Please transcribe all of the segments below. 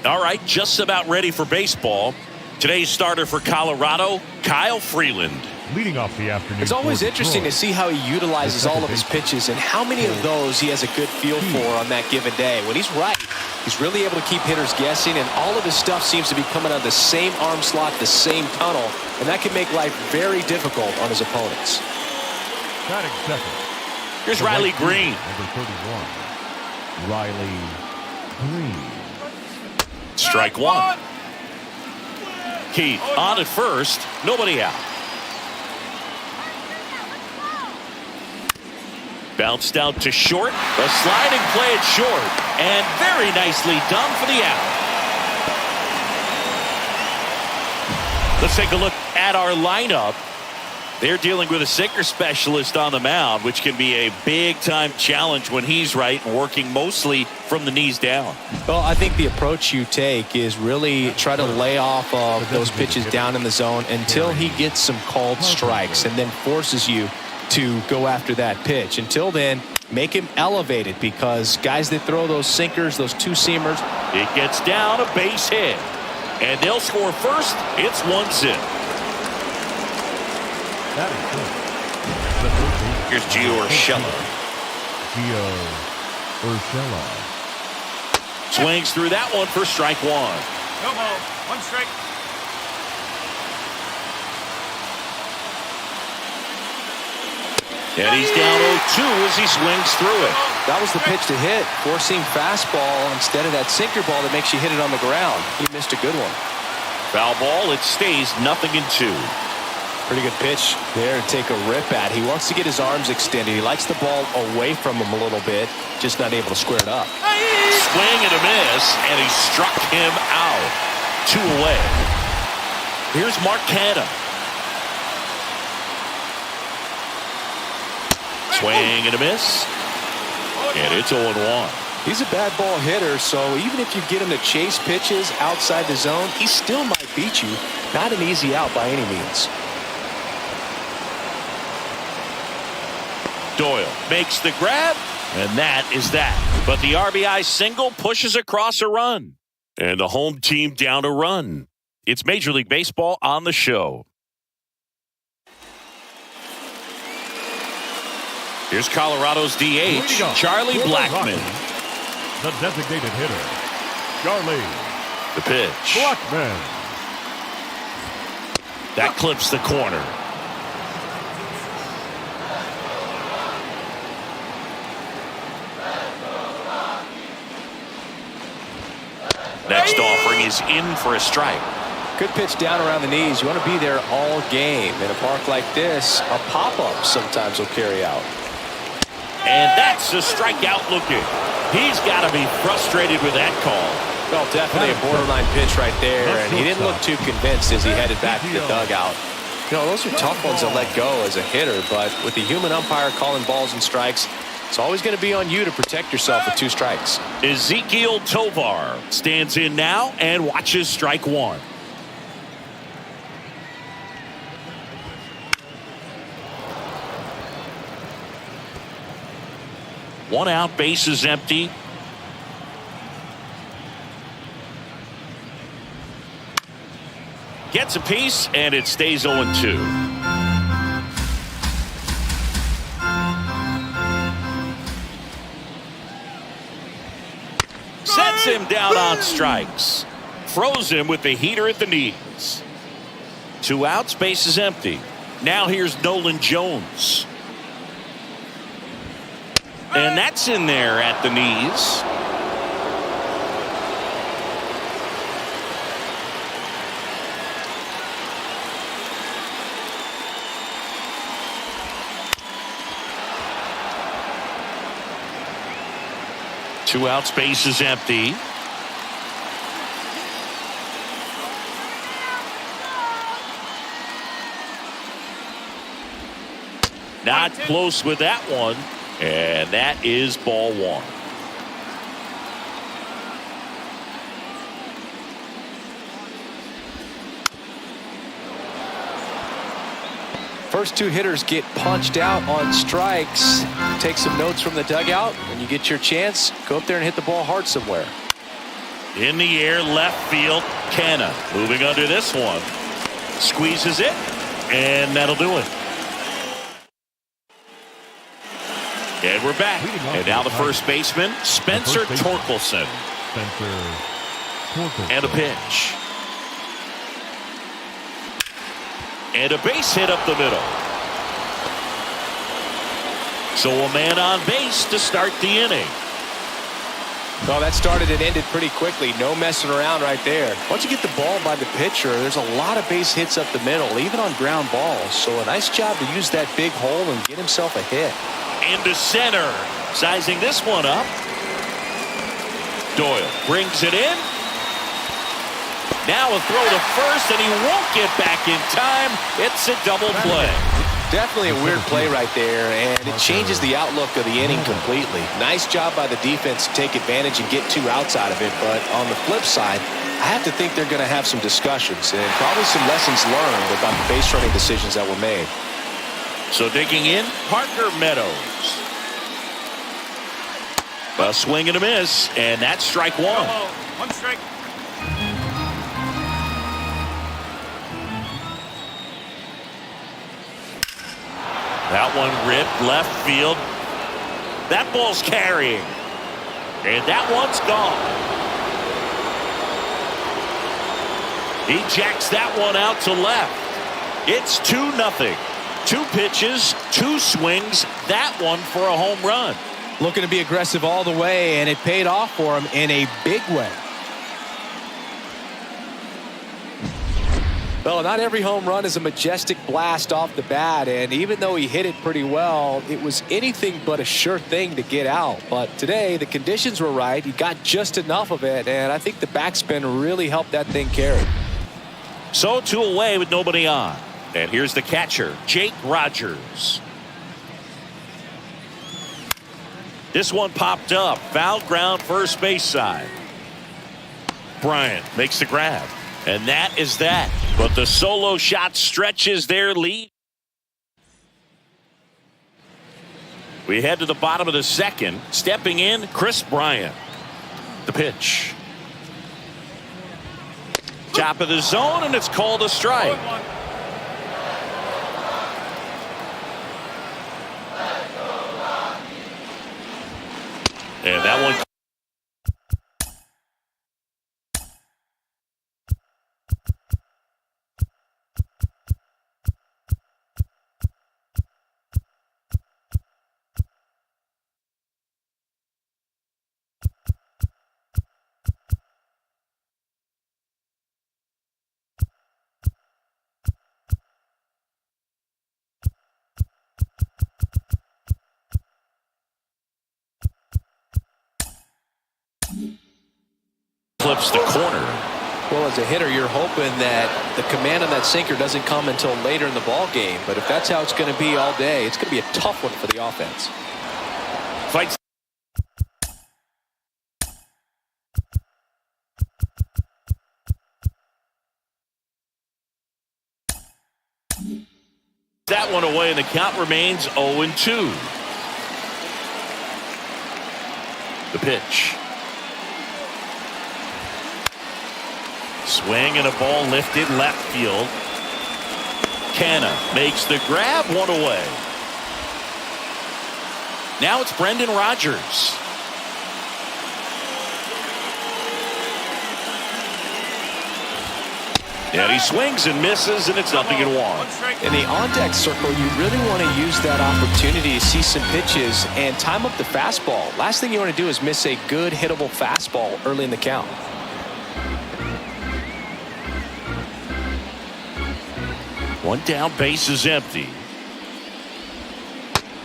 All right, just about ready for baseball. Today's starter for Colorado, Kyle Freeland. Leading off the afternoon. It's always interesting to see how he utilizes all of his pitches and how many of those he has a good feel for on that given day. When he's right, he's really able to keep hitters guessing, and all of his stuff seems to be coming out of the same arm slot, the same tunnel, and that can make life very difficult on his opponents. Batting second. Here's Riley Green. Number 31. Riley Green. Strike one. Keith on at first, nobody out. Bounced out to short, a sliding play at short, and very nicely done for the out. Let's take a look at our lineup. They're dealing with a sinker specialist on the mound, which can be a big-time challenge when he's right and working mostly from the knees down. Well, I think the approach you take is really try to lay off of those pitches down in the zone until he gets some called strikes and then forces you to go after that pitch. Until then, make him elevated, because guys that throw those sinkers, those two-seamers. It gets down, a base hit. And they'll score first. It's 1-0. Here's Gio Urshela. Swings through that one for strike one. No ball, one strike. And he's down 0-2 as he swings through it. That was the pitch to hit. Four-seam fastball instead of that sinker ball that makes you hit it on the ground. He missed a good one. Foul ball. It stays 0-2. Pretty good pitch there to take a rip at. He wants to get his arms extended. He likes the ball away from him a little bit, just not able to square it up. Swing and a miss, and he struck him out. 2 away. Here's Mark Canha. Swing and a miss, and it's 0-1. He's a bad ball hitter, so even if you get him to chase pitches outside the zone, he still might beat you. Not an easy out by any means. Doyle makes the grab, and that is that. But the RBI single pushes across a run, and the home team down a run. It's Major League Baseball on the show. Here's Colorado's DH, Charlie Blackmon. The designated hitter, Charlie. The pitch. Blackmon. That clips the corner. Next offering is in for a strike. Good pitch down around the knees. You want to be there all game. In a park like this, a pop-up sometimes will carry out. And that's a strikeout looking. He's got to be frustrated with that call. Well, definitely a borderline pitch right there, and he didn't look too convinced as he headed back to the dugout. You know, those are tough ones to let go as a hitter, but with the human umpire calling balls and strikes, it's always going to be on you to protect yourself with 2 strikes. Ezequiel Tovar stands in now and watches strike one. One out, base is empty. Gets a piece, and it stays 0-2. Sets him down on strikes. Froze him with the heater at the knees. 2 outs, base is empty. Now here's Nolan Jones. And that's in there at the knees. Two outs, base is empty. Not close with that one. And that is ball one. First 2 hitters get punched out on strikes. Take some notes from the dugout. When you get your chance, go up there and hit the ball hard somewhere. In the air, left field. Canna moving under this one. Squeezes it, and that'll do it. And we're back. And now the first baseman, Spencer Torkelson. And a pitch. And a base hit up the middle. So a man on base to start the inning. Well, that started and ended pretty quickly. No messing around right there. Once you get the ball by the pitcher, there's a lot of base hits up the middle, even on ground balls. So a nice job to use that big hole and get himself a hit. Into center. Sizing this one up. Doyle brings it in. Now a throw to first, and he won't get back in time. It's a double play. Definitely a weird play right there, and it changes the outlook of the inning completely. Nice job by the defense to take advantage and get 2 outs out of it, but on the flip side, I have to think they're going to have some discussions and probably some lessons learned about the base running decisions that were made. So digging in, Parker Meadows. A swing and a miss, and that's strike 1. 1 strike. That one ripped left field. That ball's carrying. And that one's gone. He jacks that one out to left. It's 2-0. 2 pitches, 2 swings. That one for a home run. Looking to be aggressive all the way, and it paid off for him in a big way. Well, not every home run is a majestic blast off the bat, and even though he hit it pretty well, it was anything but a sure thing to get out. But today, the conditions were right. He got just enough of it, and I think the backspin really helped that thing carry. So 2 away with nobody on. And here's the catcher, Jake Rogers. This one popped up. Foul ground first base side. Bryant makes the grab. And that is that. But the solo shot stretches their lead. We head to the bottom of the second. Stepping in, Chris Bryant. The pitch. Top of the zone, and it's called a strike. And that one. Flips the corner. Well, as a hitter, you're hoping that the command on that sinker doesn't come until later in the ball game. But if that's how it's going to be all day, it's going to be a tough one for the offense. Fights. That one away, and the count remains 0-2. The pitch. Swing and a ball lifted left field. Canna makes the grab, 1 away. Now it's Brendan Rodgers. And he swings and misses, and it's 0-1. In the on-deck circle, you really want to use that opportunity to see some pitches and time up the fastball. Last thing you want to do is miss a good hittable fastball early in the count. One down, base is empty.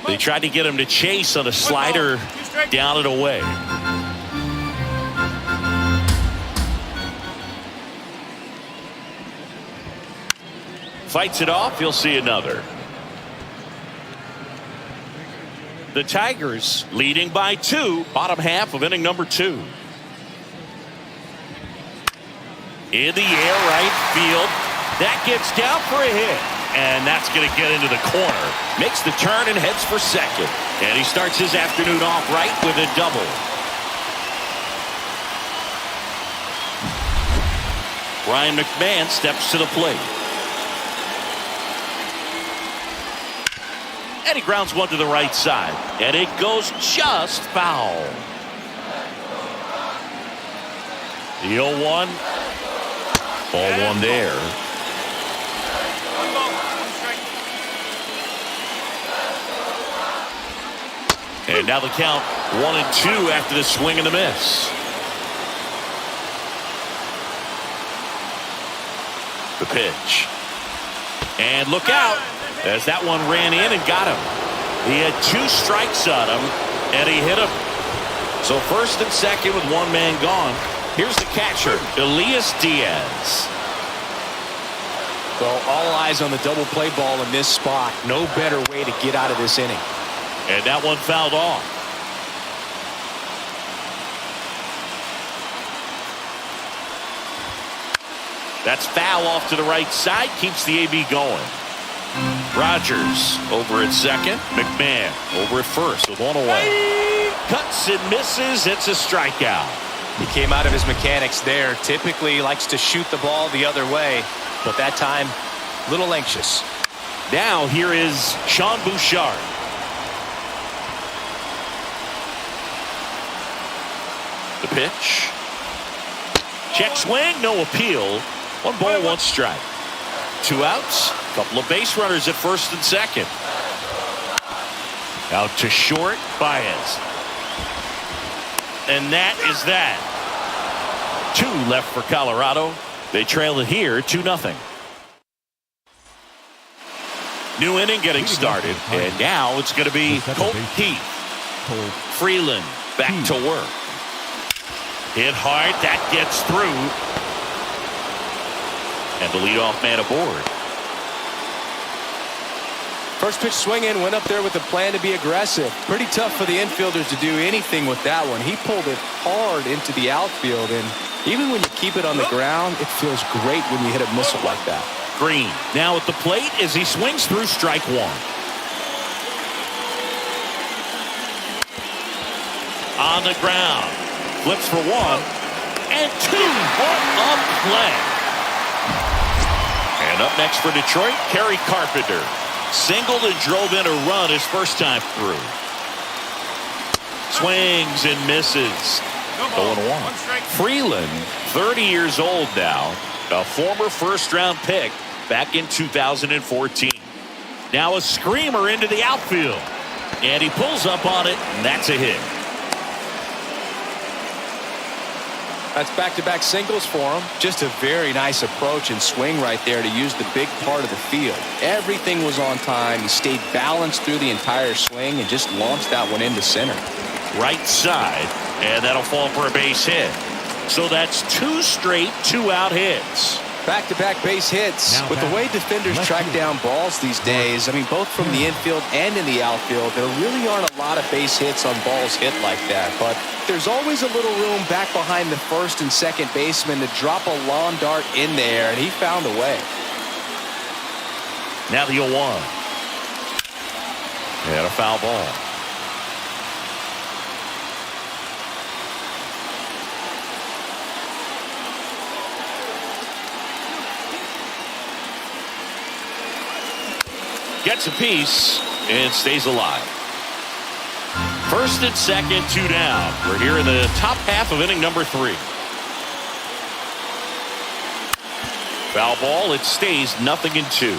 They tried to get him to chase on a slider down and away. Fights it off, you'll see another. The Tigers leading by 2, bottom half of inning number 2. In the air, right field. That gets down for a hit, and that's going to get into the corner. Makes the turn and heads for second. And he starts his afternoon off right with a double. Ryan McMahon steps to the plate. And he grounds one to the right side. And it goes just foul. The 0-1. Ball one there. 1 ball, 1 strike. And now the count 1-2 after the swing and the miss. The pitch. And look out as that one ran in and got him. He had 2 strikes on him and he hit him. So first and second with 1 man gone. Here's the catcher, Elias Diaz. Well, all eyes on the double play ball in this spot. No better way to get out of this inning. And that one fouled off. That's foul off to the right side. Keeps the AB going. Rogers over at second. McMahon over at first with 1 away. Cuts and misses. It's a strikeout. He came out of his mechanics there. Typically he likes to shoot the ball the other way, but that time a little anxious. Now here is Sean Bouchard. The pitch. Check swing, no appeal. 1 ball, 1 strike. 2 outs. Couple of base runners at first and second. Out to short, Baez. And that is that. 2 left for Colorado. They trail it here 2-0. New inning getting started. And now it's going to be Colt Keith. Freeland back to work. Hit hard. That gets through. And the leadoff man aboard. First pitch swinging, went up there with a plan to be aggressive. Pretty tough for the infielders to do anything with that one. He pulled it hard into the outfield, and even when you keep it on the ground, it feels great when you hit a missile like that. Green now at the plate as he swings through strike 1. On the ground. Flips for 1 and 2. What a play. And up next for Detroit, Kerry Carpenter. Singled and drove in a run his first time through. Swings and misses. 0-1. Freeland, 30 years old now. A former first-round pick back in 2014. Now a screamer into the outfield. And he pulls up on it, and that's a hit. That's back-to-back singles for him. Just a very nice approach and swing right there to use the big part of the field. Everything was on time. He stayed balanced through the entire swing and just launched that one into center. Right side, and that'll fall for a base hit. So that's 2 straight 2-out hits. Back-to-back base hits. Now With the way defenders track down balls these days, I mean, both from the infield and in the outfield, there really aren't a lot of base hits on balls hit like that. But there's always a little room back behind the first and second baseman to drop a lawn dart in there, and he found a way. Now the 0-1. And a foul ball. Gets a piece and stays alive. First and second, 2 down. We're here in the top half of inning number 3. Foul ball. It stays 0-2.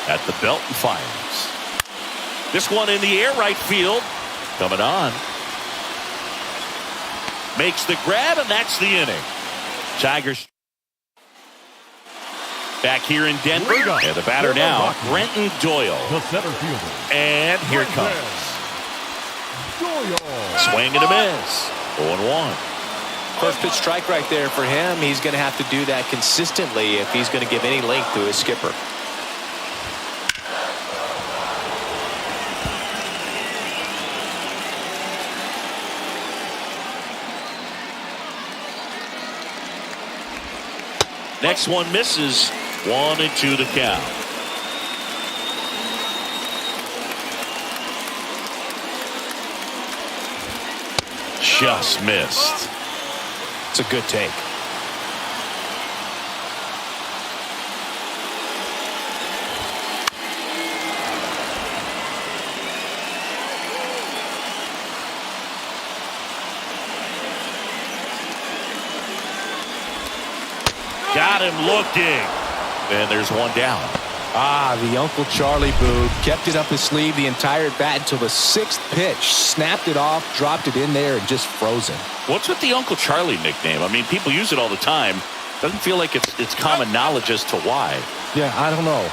At the belt and fires. This one in the air, right field. Coming on. Makes the grab, and that's the inning. Tigers back here in Denver. And the batter now, Brenton Doyle. The center fielder. And here it comes. Doyle. Swing and a miss. 0-1. First pitch strike right there for him. He's going to have to do that consistently if he's going to give any length to his skipper. Next one misses. 1-2 the count. just missed. It's a good take. Got him looking. And there's one down. The Uncle Charlie boo kept it up his sleeve the entire bat until the 6th pitch. Snapped it off, dropped it in there, and just frozen. What's with the Uncle Charlie nickname? I mean, people use it all the time. Doesn't feel like it's common knowledge as to why. Yeah, I don't know.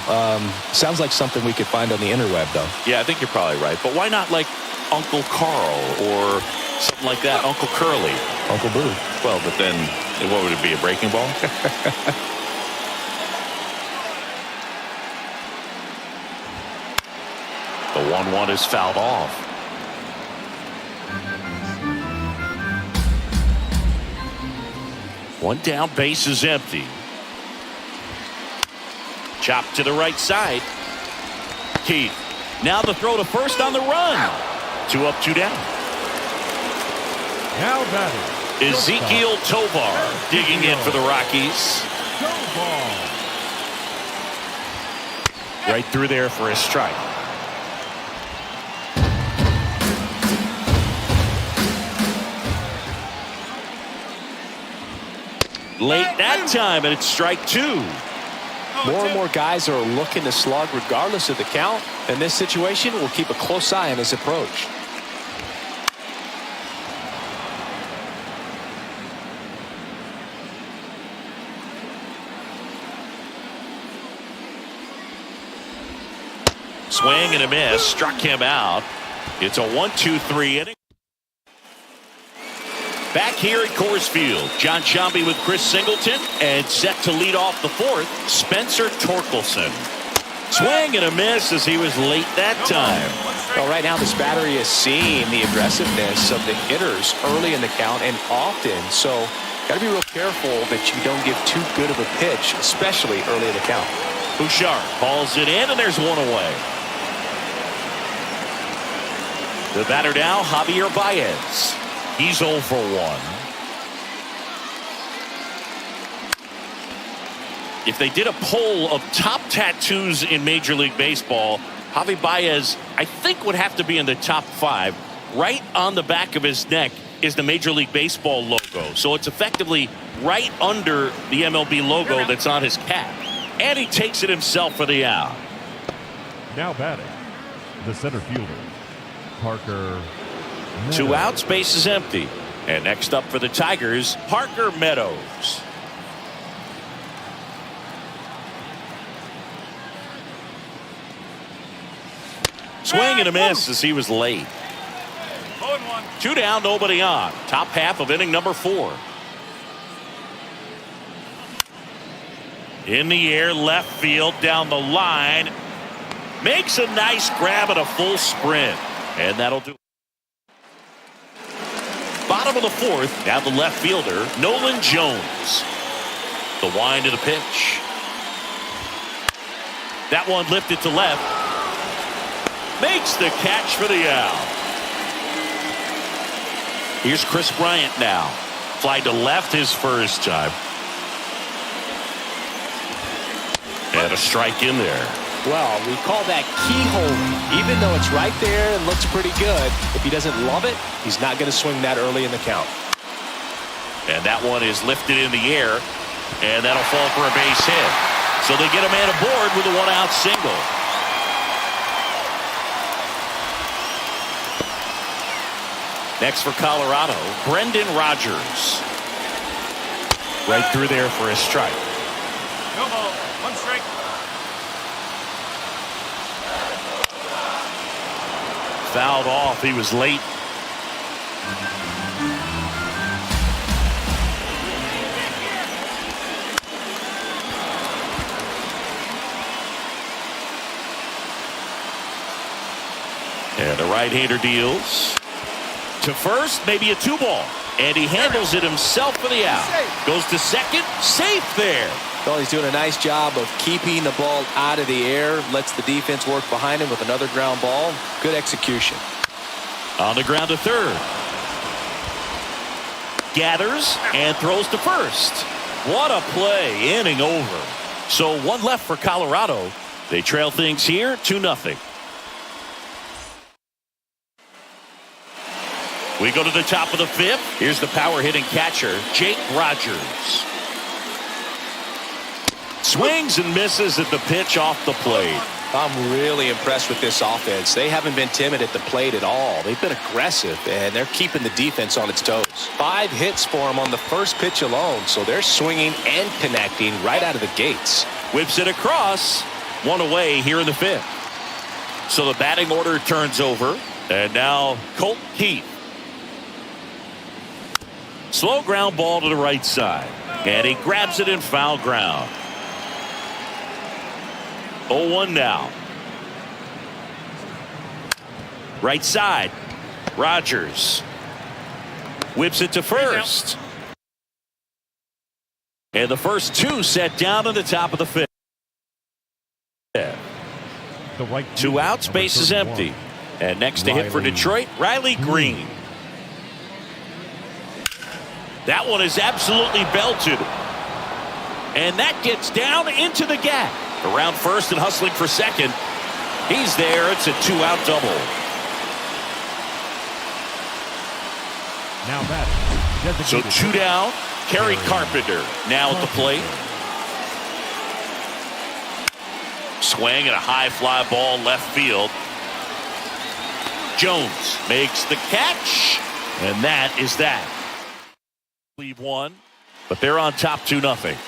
Sounds like something we could find on the interweb, though. Yeah, I think you're probably right. But why not like Uncle Carl or something like that? Uncle Curly. Uncle Boo. Well, but then what would it be, a breaking ball? The 1-1 is fouled off. One down, base is empty. Chop to the right side. Keith. Now the throw to first on the run. 2 up, 2 down. Now batting, Ezekiel Tovar digging in for the Rockies. Tovar. Right through there for a strike. Late that time, and it's strike 2. More and more guys are looking to slug regardless of the count. In this situation, we'll keep a close eye on his approach. Swing and a miss, struck him out. It's a 1-2-3 inning. Back here at Coors Field, John Sciambi with Chris Singleton, and set to lead off the 4th, Spencer Torkelson. Swing and a miss as he was late that time. Well, right now this battery is seeing the aggressiveness of the hitters early in the count and often. So got to be real careful that you don't give too good of a pitch, especially early in the count. Bouchard balls it in, and there's one away. The batter now, Javier Baez. He's 0 for 1. If they did a poll of top tattoos in Major League Baseball, Javi Baez, I think, would have to be in the top 5. Right on the back of his neck is the Major League Baseball logo. So it's effectively right under the MLB logo that's on his cap. And he takes it himself for the out. Now batting, the center fielder, Parker. 2 outs, base is empty. And next up for the Tigers, Parker Meadows. Swing and a miss as he was late. 2 down, nobody on. Top half of inning number 4. In the air, left field, down the line. Makes a nice grab and a full sprint. And that'll do it. Bottom of the 4th, now the left fielder, Nolan Jones. The wind of the pitch. That one lifted to left. Makes the catch for the out. Here's Chris Bryant now. Fly to left his first time. And a strike in there. Well, we call that keyhole. Even though it's right there and looks pretty good, if he doesn't love it, he's not going to swing that early in the count. And that one is lifted in the air, and that'll fall for a base hit. So they get a man aboard with a 1-out single. Next for Colorado, Brendan Rodgers. Right through there for a strike. No ball, 1 strike. Fouled off. He was late. And the right-hander deals to first, maybe a 2-ball. And he handles it himself for the out. Goes to second, safe there. Well, he's doing a nice job of keeping the ball out of the air. Lets the defense work behind him with another ground ball. Good execution. On the ground to third. gathers and throws to first. What a play, inning over. So one left for Colorado. They trail things here 2-0. We go to the top of the fifth. Here's the power hitting catcher, Jake Rogers. Swings and misses at the pitch off the plate. I'm really impressed with this offense. They haven't been timid at the plate at all. They've been aggressive, and they're keeping the defense on its toes. 5 hits for them on the first pitch alone, so they're swinging and connecting right out of the gates. Whips it across. 1 away here in the fifth. So the batting order turns over, and now Colt Keith. Slow ground ball to the right side, and he grabs it in foul ground. 0-1 now. Right side. Rogers whips it to first. And the first 2 set down in the top of the fifth. The right 2 outs, base is empty. And next to hit for Detroit, Riley Green. That one is absolutely belted. And that gets down into the gap. Around first and hustling for second. He's there. It's a 2-out double. Now batting. So 2 down. Kerry Carpenter now at the plate. Swing and a high fly ball left field. Jones makes the catch. And that is that. Leave 1. But they're on top 2-0.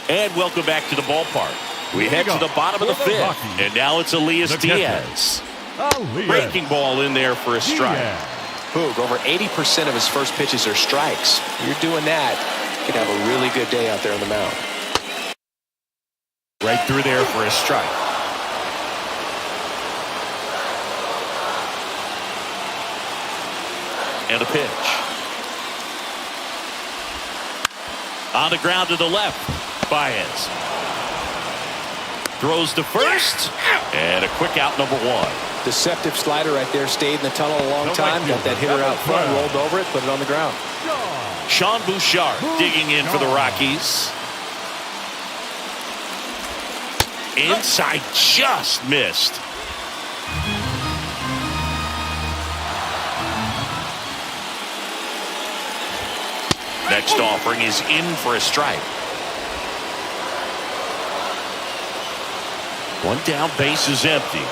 And welcome back to the ballpark. We head to the bottom of the fifth. Rockies. And now it's Elias Diaz. Breaking ball in there for a strike. Hoog, over 80% of his first pitches are strikes. You're doing that, you can have a really good day out there on the mound. Right through there for a strike. And a pitch. On the ground to the left. Baez. Throws to first. And a quick out, number 1. Deceptive slider right there. Stayed in the tunnel a long time. Got that hitter out front. Rolled over it. Put it on the ground. Sean Bouchard digging in for the Rockies. Inside, just missed. Next offering is in for a strike. 1 down, base is empty.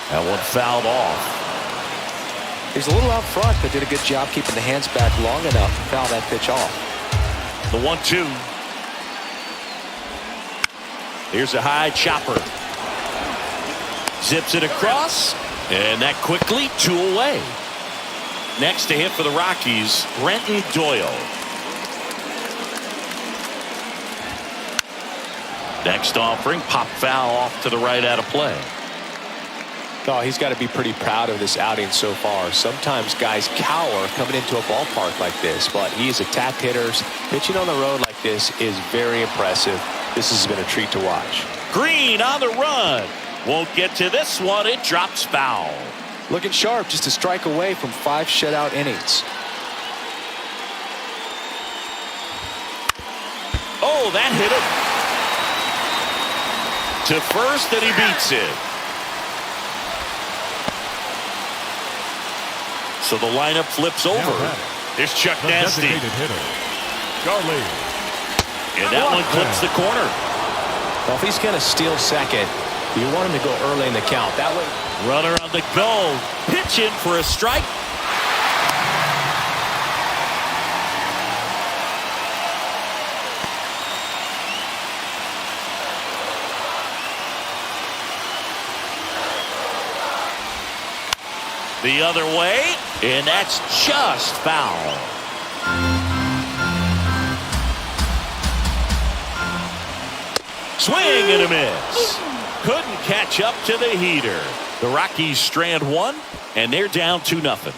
That one fouled off. He's a little out front, but did a good job keeping the hands back long enough to foul that pitch off. The 1-2. Here's a high chopper. Zips it across, and that quickly 2 away. Next to hit for the Rockies, Renton Doyle. Next offering, pop foul off to the right out of play. Oh, he's got to be pretty proud of this outing so far. Sometimes guys cower coming into a ballpark like this, but he's attacked hitters. Pitching on the road like this is very impressive. This has been a treat to watch. Green on the run. Won't get to this one. It drops foul. Looking sharp, just a strike away from 5 shutout innings. Oh, that hit him. To first, and he beats it. So the lineup flips over. Here's Chuck Nasty. And that one clips the corner. Well, if he's going to steal second, you want him to go early in the count. That way. Runner on the go. Pitch in for a strike. The other way, and that's just foul. Swing and a miss. Couldn't catch up to the heater. The Rockies strand 1, and they're down 2-0.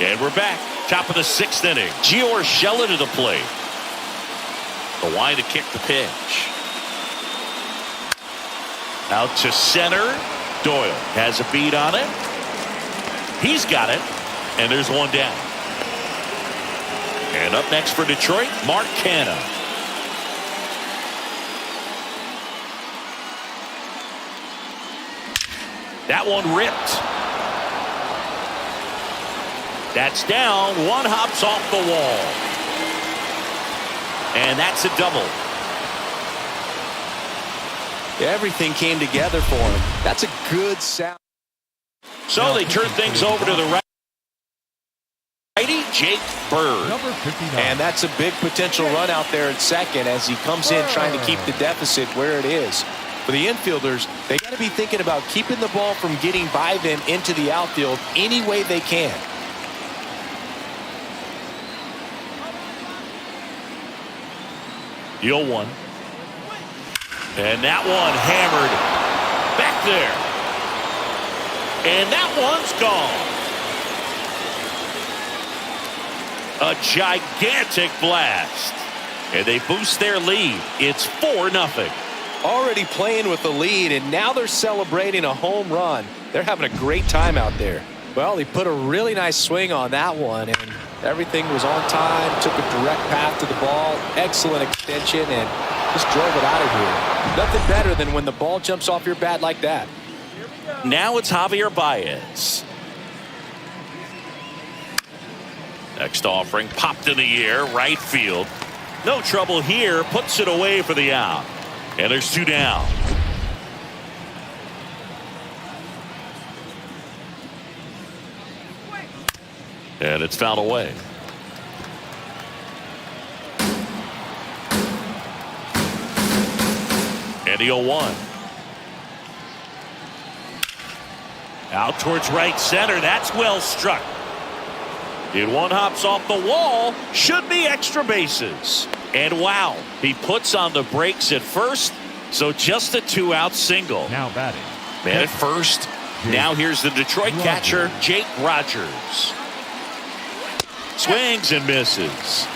And we're back. Top of the 6th inning. Gio Urshela to the plate. The line to kick the pitch. Out to center. Doyle has a beat on it. He's got it, and there's one down. And up next for Detroit, Mark Canha. That one ripped. That's down. One hops off the wall. And that's a double. Everything came together for him. That's a good sound. So they turn things over to the righty, Jake Bird. Number 59. And that's a big potential run out there at second as he comes in trying to keep the deficit where it is. For the infielders, they got to be thinking about keeping the ball from getting by them into the outfield any way they can. The 0-1. And that one hammered back there. And that one's gone. A gigantic blast. And they boost their lead. It's 4-0. Already playing with the lead, and now they're celebrating a home run. They're having a great time out there. Well, he put a really nice swing on that one, and everything was on time, took a direct path to the ball, excellent extension, and just drove it out of here. Nothing better than when the ball jumps off your bat like that. Now it's Javier Baez. Next offering popped in the air, right field. No trouble here, puts it away for the out. And there's 2 down. And it's fouled away. And the 0-1. Out towards right center. That's well struck. And one hops off the wall. Should be extra bases. And wow, he puts on the brakes at first. So just a 2-out single. Now batting. Man at first. Now here's the Detroit catcher, Jake Rogers. Swings and misses.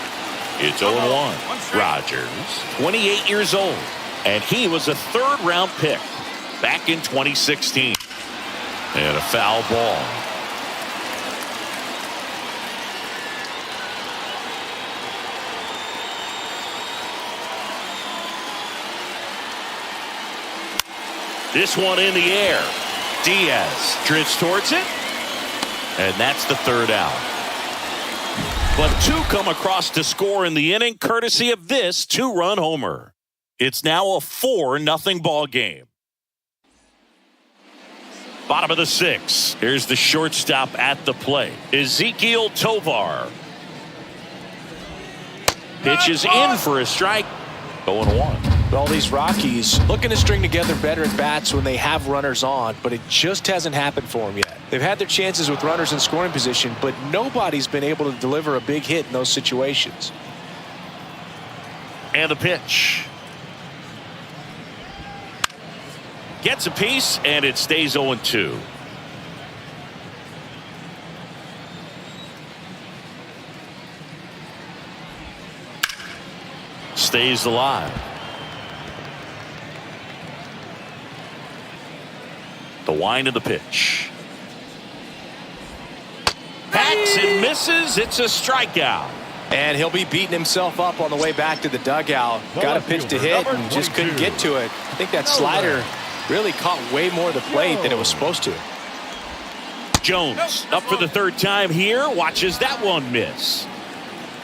It's 0-1. Rogers, 28 years old. And he was a 3rd-round pick back in 2016. And a foul ball. This one in the air. Diaz drifts towards it. And that's the 3rd out. But 2 come across to score in the inning, courtesy of this 2-run homer. It's now a 4-0 ball game. Bottom of the 6th. Here's the shortstop at the plate, Ezequiel Tovar. Pitches in for a strike. 0-1. Well, these Rockies looking to string together better at bats when they have runners on, but it just hasn't happened for them yet. They've had their chances with runners in scoring position, but nobody's been able to deliver a big hit in those situations. And the pitch. Gets a piece, and it stays 0-2. Stays alive. The wind of the pitch. Hacks and misses. It's a strikeout. And he'll be beating himself up on the way back to the dugout. Got a pitch to hit and just couldn't get to it. I think that slider really caught way more of the plate than it was supposed to. Jones up for the 3rd time here. Watches that one miss.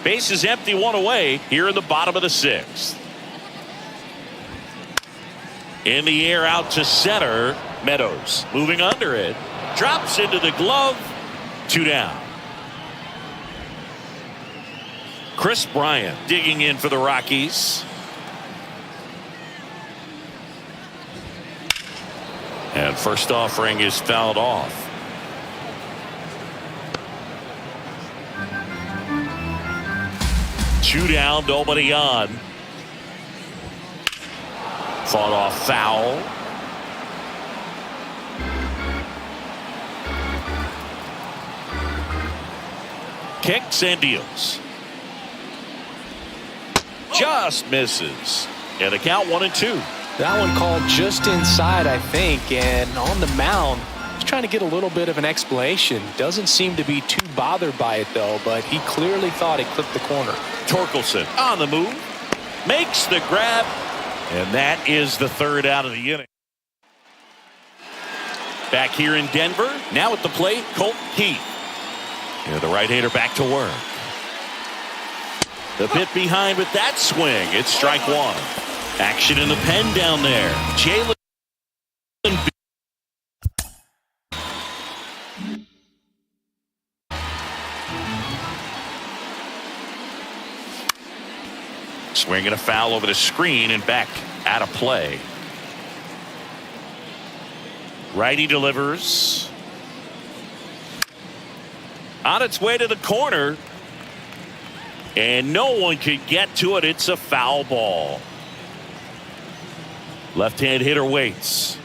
Base is empty, 1 away here in the bottom of the 6th. In the air out to center. Meadows moving under it. Drops into the glove. 2 down. Chris Bryant digging in for the Rockies. And first offering is fouled off. Two down, nobody on. Fought off foul. Kicks and deals. Just misses. And the count 1-2. That one called just inside, I think, and on the mound, trying to get a little bit of an explanation. Doesn't seem to be too bothered by it, though, but he clearly thought it clipped the corner. Torkelson on the move. Makes the grab. And that is the third out of the inning. Back here in Denver. Now at the plate, Colton Keith. And the right-hander back to work. The bit behind with that swing. It's strike one. Action in the pen down there. Jalen. Swinging a foul over the screen and back out of play. Righty delivers. On its way to the corner. And no one can get to it. It's a foul ball. Left-hand hitter waits.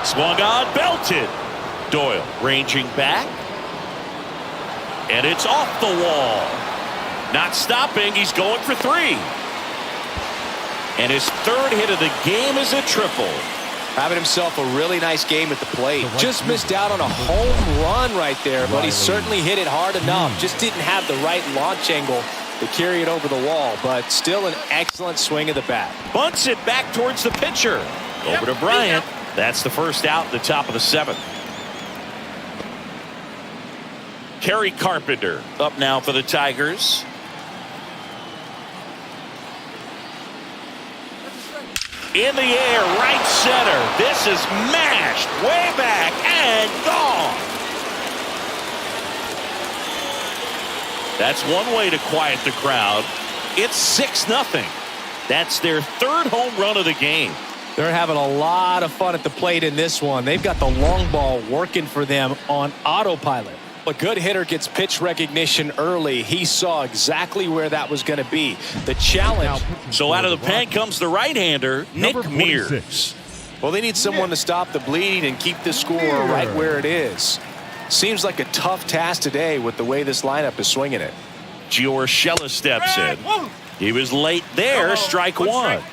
Swung on, belted. Doyle ranging back. And it's off the wall. Not stopping. He's going for three. And his third hit of the game is a triple. Having himself a really nice game at the plate. Just missed out on a home run right there, but he certainly hit it hard enough. Just didn't have the right launch angle to carry it over the wall, but still an excellent swing of the bat. Bunts it back towards the pitcher. Over to Bryant. That's the first out, the top of the seventh. Kerry Carpenter up now for the Tigers. In the air, right center. This is mashed way back and gone. That's one way to quiet the crowd. It's 6-0. That's their third home run of the game. They're having a lot of fun at the plate in this one. They've got the long ball working for them on autopilot. A good hitter gets pitch recognition early. He saw exactly where that was going to be. The challenge. So out of the pen comes the right-hander, Nick Mears. Well, they need someone to stop the bleed and keep the score right where it is. Seems like a tough task today with the way this lineup is swinging it. Giorgella steps in. He was late there, strike one.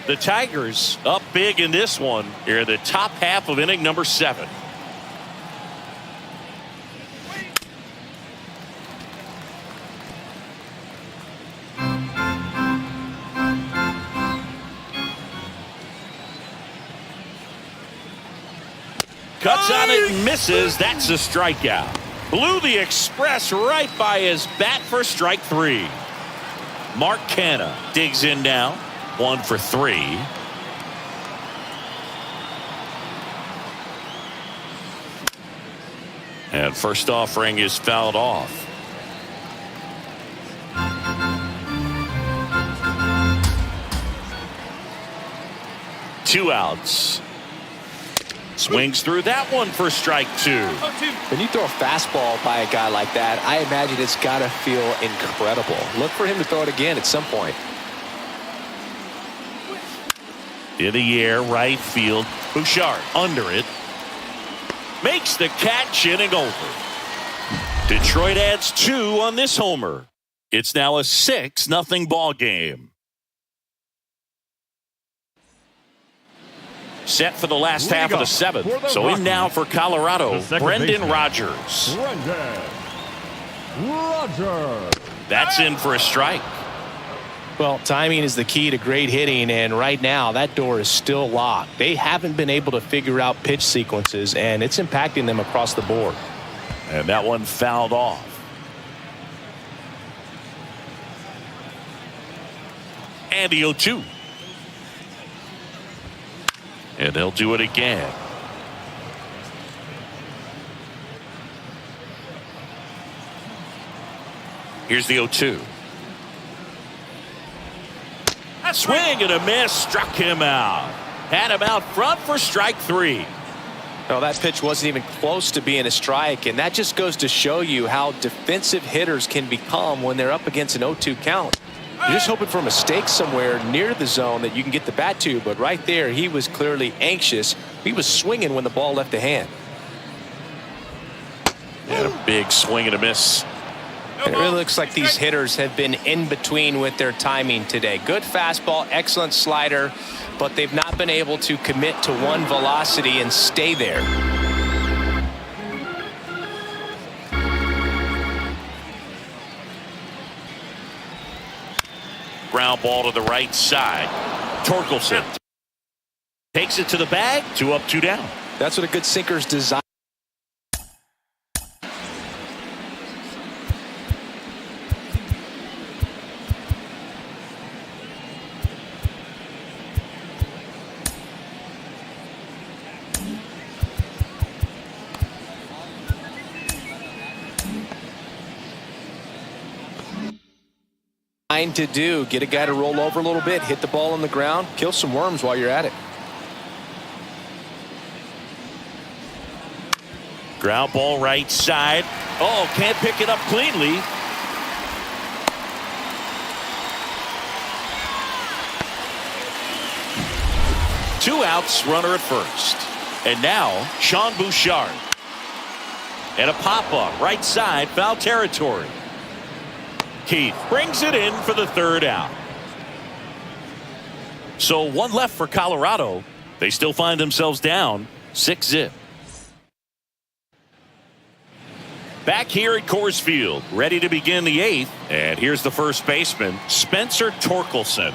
The Tigers up big in this one. Here in the top half of inning number 7. Cuts on it and misses. That's a strikeout. Blew the express right by his bat for strike 3. Mark Canha digs in now. 1 for 3. And first offering is fouled off. Two outs. Swings through that one for strike 2. When you throw a fastball by a guy like that, I imagine it's got to feel incredible. Look for him to throw it again at some point. In the air, right field. Bouchard under it. Makes the catch, inning over. Detroit adds 2 on this homer. It's now a 6-0 ball game. Set for the last half of the 7th. So in now for Colorado, Brendan Rodgers. That's in for a strike. Well, timing is the key to great hitting, and right now that door is still locked. They haven't been able to figure out pitch sequences, and it's impacting them across the board. And that one fouled off. And the 0-2. And they'll do it again. Here's the 0-2. Swing and a miss, struck him out. Had him out front for strike 3. No, that pitch wasn't even close to being a strike, and that just goes to show you how defensive hitters can become when they're up against an 0-2 count. You're just hoping for a mistake somewhere near the zone that you can get the bat to, but right there he was clearly anxious. He was swinging when the ball left the hand. And a big swing and a miss. And it really looks like these hitters have been in between with their timing today. Good fastball, excellent slider, but they've not been able to commit to one velocity and stay there. Ground ball to the right side. Torkelson takes it to the bag. 2 up, 2 down. That's what a good sinker's designed. To do, get a guy to roll over a little bit, hit the ball on the ground, kill some worms while you're at it. Ground ball right side. Oh, can't pick it up cleanly. Two outs, runner at first. And now Sean Bouchard. And a pop-up right side, foul territory. Keith brings it in for the 3rd out. So 1 left for Colorado. They still find themselves down 6-0. Back here at Coors Field, ready to begin the 8th. And here's the first baseman, Spencer Torkelson.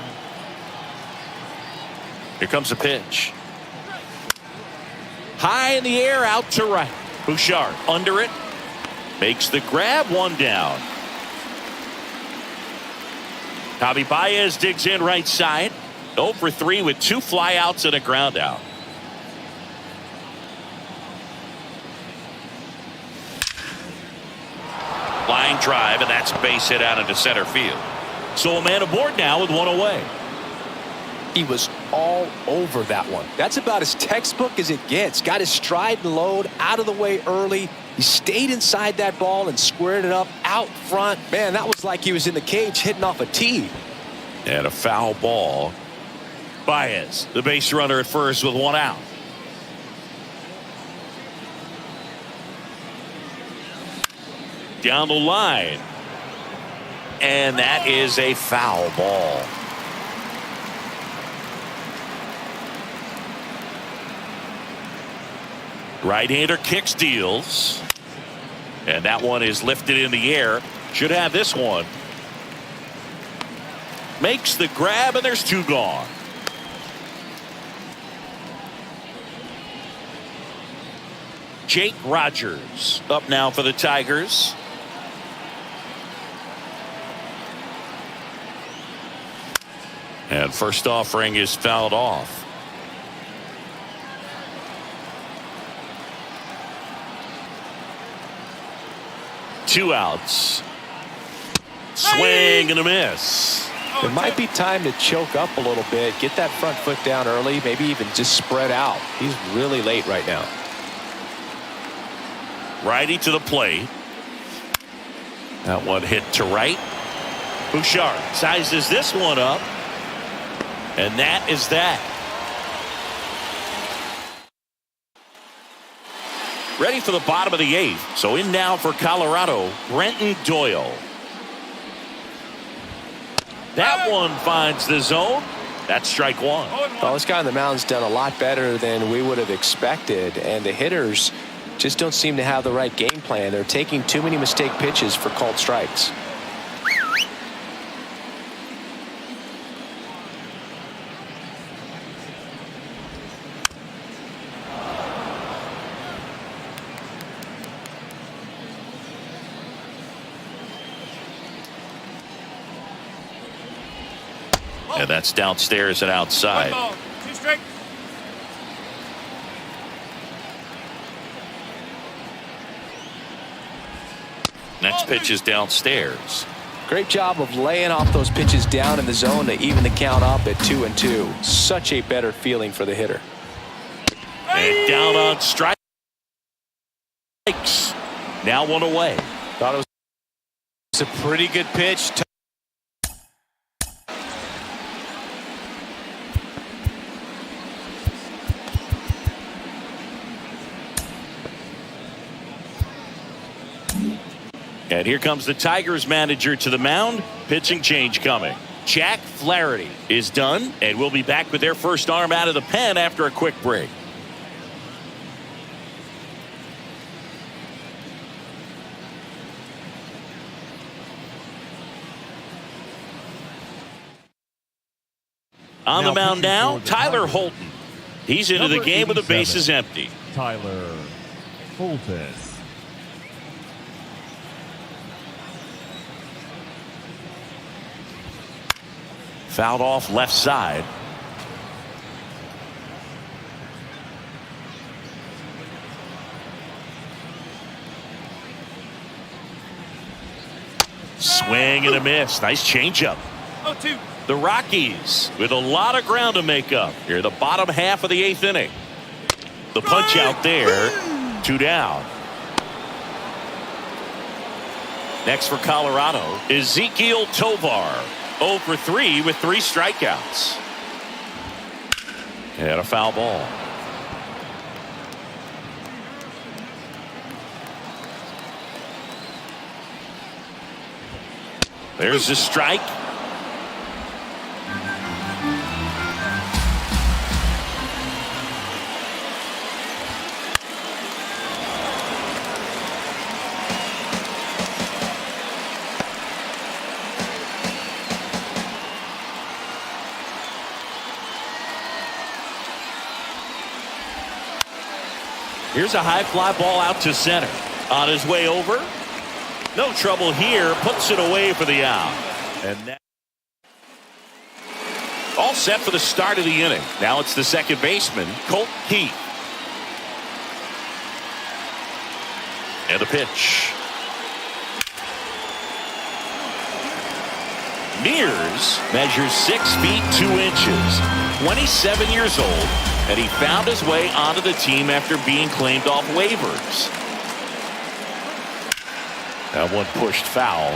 Here comes a pitch. High in the air, out to right. Bouchard under it. Makes the grab, 1 down. Javi Baez digs in right side. 0 for 3 with 2 flyouts and a ground out. Line drive, and that's base hit out into center field. So a man aboard now with 1 away. He was all over that one. That's about as textbook as it gets. Got his stride and load out of the way early. He stayed inside that ball and squared it up out front. Man, that was like he was in the cage hitting off a tee. And a foul ball. Baez, the base runner at first with 1 out. Down the line. And that is a foul ball. Right-hander kicks, deals. And that one is lifted in the air. Should have this one. Makes the grab, and there's 2 gone. Jake Rogers up now for the Tigers. And first offering is fouled off. Two outs. Swing and a miss. It might be time to choke up a little bit, get that front foot down early, maybe even just spread out. He's really late right now. Righty to the plate. That one hit to right. Bouchard sizes this one up. And that is that. Ready for the bottom of the 8th. So in now for Colorado, Brenton Doyle. That one finds the zone. That's strike 1. Well, this guy on the mound's done a lot better than we would have expected. And the hitters just don't seem to have the right game plan. They're taking too many mistake pitches for called strikes. And that's downstairs and outside. 1 ball, 2 strike. Next pitch is downstairs. Great job of laying off those pitches down in the zone to even the count up at 2-2. Such a better feeling for the hitter. And down on strikes. Now 1 away. Thought it was a pretty good pitch. And here comes the Tigers manager to the mound. Pitching change coming. Jack Flaherty is done, and we'll be back with their first arm out of the pen after a quick break. On the mound now, Tyler Holton. He's into the game with the bases empty. Tyler Holton. Fouled off left side. Swing and a miss. Nice changeup. 0-2. The Rockies with a lot of ground to make up here, the bottom half of the 8th inning. The punch out there, 2 down. Next for Colorado, Ezequiel Tovar, 0 for 3 with 3 strikeouts. And a foul ball. There's a strike. Here's a high fly ball out to center. On his way over. No trouble here. Puts it away for the out. And that all set for the start of the inning. Now it's the second baseman, Colt Keith. And the pitch. Mears measures 6 feet 2 inches. 27 years old. And he found his way onto the team after being claimed off waivers. That one pushed foul.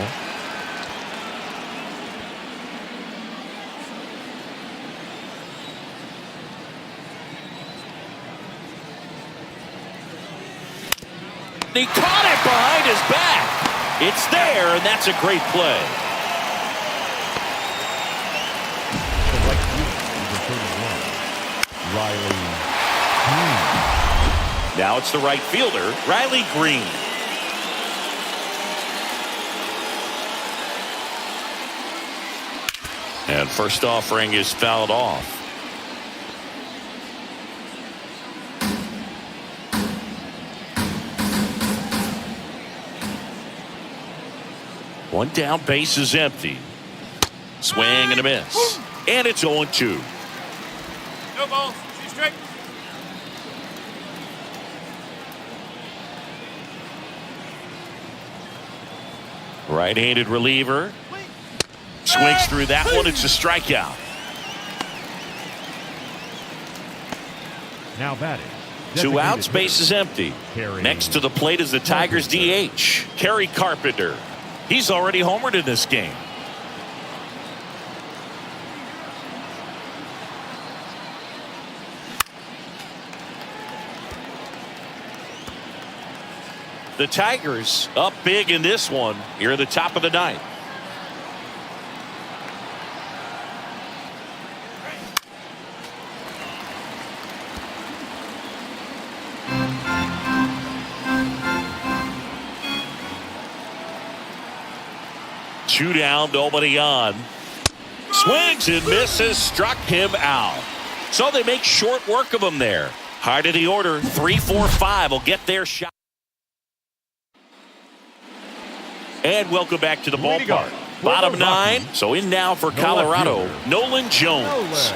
He caught it behind his back. It's there, and that's a great play. Riley Green. Now it's the right fielder, Riley Green. And first offering is fouled off. One down, base is empty. Swing and a miss. And it's 0-2. No balls. 2 straight. Right-handed reliever. Swings through that one. It's a strikeout. Now batting. 2 outs, base is empty. Next to the plate is the Tigers DH, Kerry Carpenter. He's already homered in this game. The Tigers up big in this one here at the top of the 9th. Two down, nobody on. Swings and misses, struck him out. So they make short work of him there. Hard of the order, 3, 4, 5 will get their shot. And welcome back to the ballpark. Bottom 9. So in now for Colorado, Nolan Jones.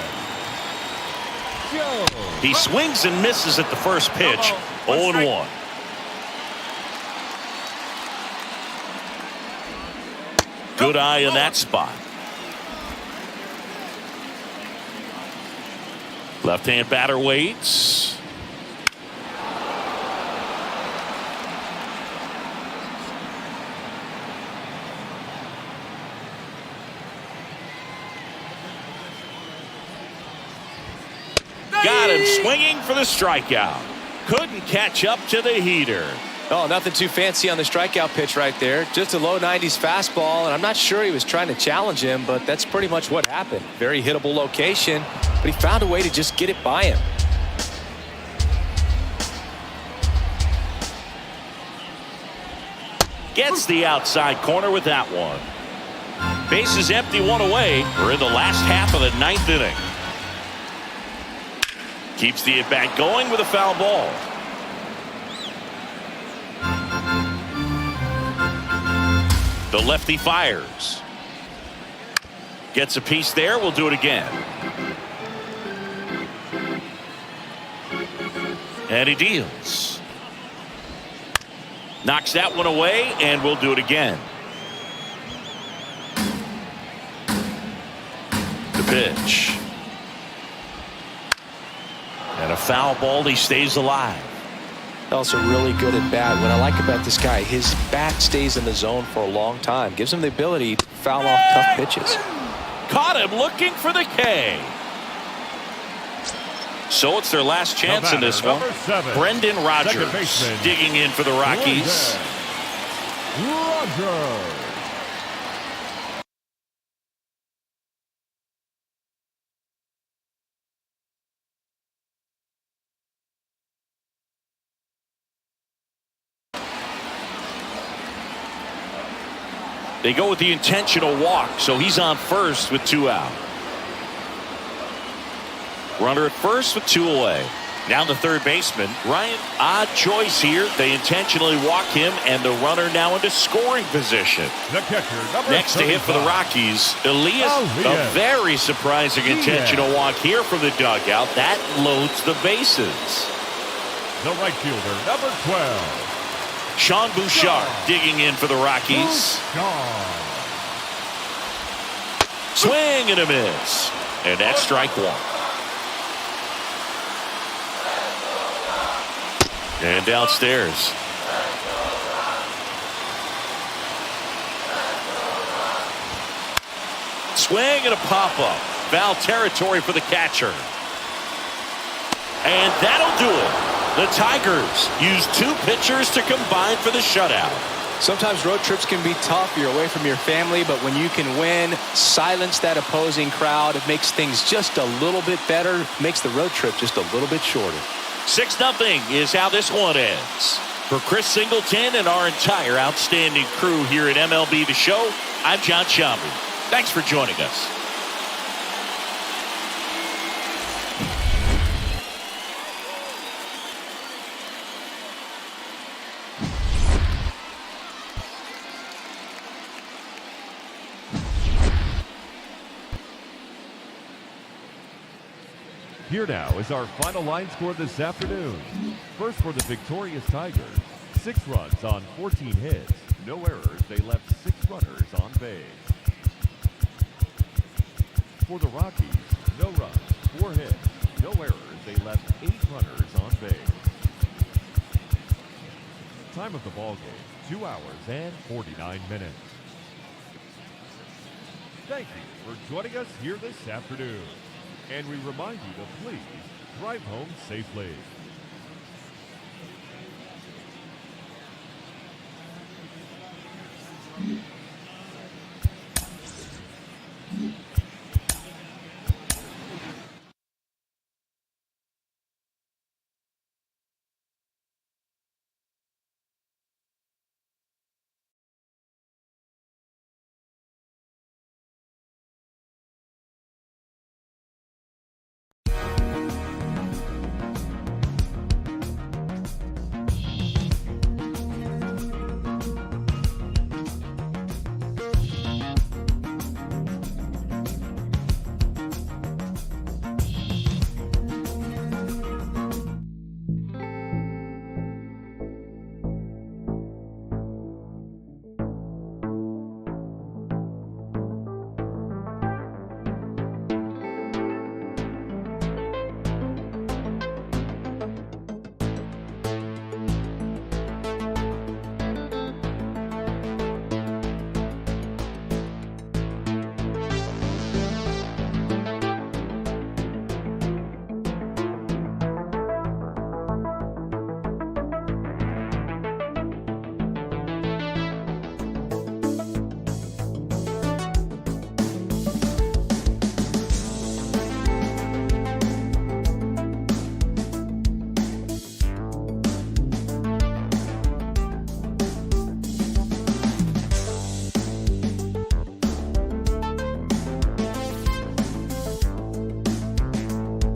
He swings and misses at the first pitch. 0-1. Good eye in that spot. Left-hand batter waits. Got him swinging for the strikeout. Couldn't catch up to the heater. Oh, nothing too fancy on the strikeout pitch right there. Just a low 90s fastball, and I'm not sure he was trying to challenge him, but that's pretty much what happened. Very hittable location, but he found a way to just get it by him. Gets the outside corner with that one. Bases empty, one away. We're in the last half of the 9th inning. Keeps the at-bat going with a foul ball. The lefty fires. Gets a piece there. We'll do it again. And he deals. Knocks that one away, and we'll do it again. The pitch. And a foul ball. He stays alive. Also really good at bat. What I like about this guy, his bat stays in the zone for a long time. Gives him the ability to foul off tough pitches. Caught him looking for the K. So it's their last chance in this one. Brendan Rodgers digging in for the Rockies. Rodgers. They go with the intentional walk, so he's on first with 2 out. Runner at first with 2 away. Now the third baseman, Ryan. Odd choice here. They intentionally walk him, and the runner now into scoring position. The catcher, Next to hit for the Rockies, Elias. A very surprising intentional walk here from the dugout. That loads the bases. The right fielder, number 12. Sean Bouchard digging in for the Rockies. Swing and a miss. And that's strike one. And downstairs. Swing and a pop-up. Foul territory for the catcher. And that'll do it. The Tigers use 2 pitchers to combine for the shutout. Sometimes road trips can be tough. You're away from your family, but when you can win, silence that opposing crowd, it makes things just a little bit better, makes the road trip just a little bit shorter. 6-0 is how this one ends. For Chris Singleton and our entire outstanding crew here at MLB The Show, I'm John Shambi. Thanks for joining us. Here now is our final line score this afternoon. First for the victorious Tigers, 6 runs on 14 hits. No errors, they left 6 runners on base. For the Rockies, no runs, 4 hits. No errors, they left 8 runners on base. Time of the ball game, 2 hours and 49 minutes. Thank you for joining us here this afternoon. And we remind you to please drive home safely.